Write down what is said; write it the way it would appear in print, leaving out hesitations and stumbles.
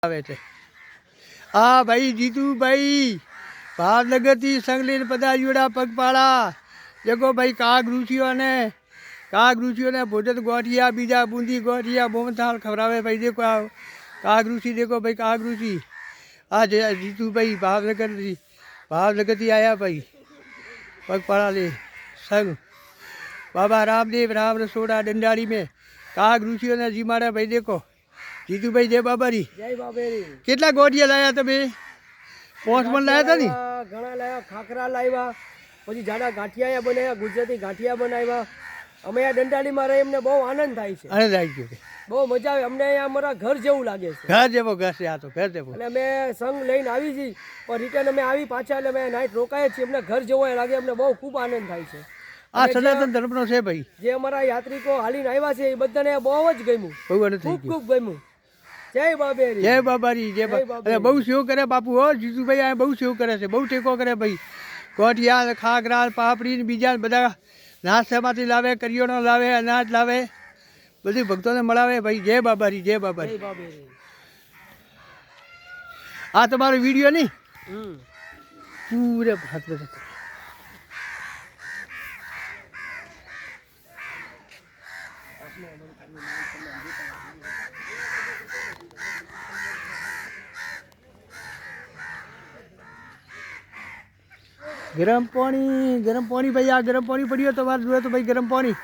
આવે છે આ ભાઈ જીતુભાઈ ભાવનગરથી સંગ લઈને પધાર્યોડા પગપાળા દેખો ભાઈ કાગ ઋષિઓને ભોજન ગોઠિયા બીજા બૂંદી ગોઠિયા મોહનથાળ ખવડાવે ભાઈ દેખો આ કાગ ઋષિ દેખો ભાઈ કાગ ઋષિ આ જીતુભાઈ ભાવનગરથી આવ્યા ભાઈ पगपाड़ा ले संग बाबा रामदेव राम रसोड़ा डंडारी में काग ऋषियों ने जी मारा भाई देखो जीतू भाई जय बाबारी કેટલા ગોઠિયા લાયા તમે 5 મણ લાયા હતા ને ઘણા લાયા ખાખરા લાવ્યા પછી જાડા ગાંઠિયા બનાવ્યા ગુજરાતી ગાંઠિયા બનાવ્યા અમે આ ડંડાલીમાં રહી અમને બહુ આનંદ થાય છે આનંદ આવી ગયો બહુ મજા આવે અમને અહીંયા અમારા ઘર જેવું લાગે છે ઘર જેવો ઘર છે આ તો ઘર જેવો અને અમે સંગ લઈને આવી છીએ પણ રિટર્ન અમે આવી પાછા એટલે અમે નાઇટ રોકાયા છીએ અમને ઘર જેવો લાગે અમને બહુ ખૂબ આનંદ થાય છે આ સનાતન ધર્મનો છે ભાઈ જે અમારા યાત્રિકો હાલીને આવ્યા છે એ બધાને બહુ જ ગમ્યું ખૂબ ગમ્યું જય બાબેરી જય બાબારી જય બાબા બહુ સેવ કરે બાપુ હો જીતુભાઈ આ બહુ સેવ કરે છે બહુ ટેકો કરે ભાઈ ગોઠિયા ખાખરા પાપડી ને બીજા બધા નાસ્તામાંથી લાવે કરિયાણો લાવે અનાજ લાવે બધી ભક્તોને મળાવે ભાઈ જય બાબારી જય બાબારી આ તમારો વિડીયો નહીં પૂરે હાથ બધા ગરમ પાણી ભાઈ આ ગરમ પાણી પડ્યો તમારે જોયે તો ભાઈ ગરમ પાણી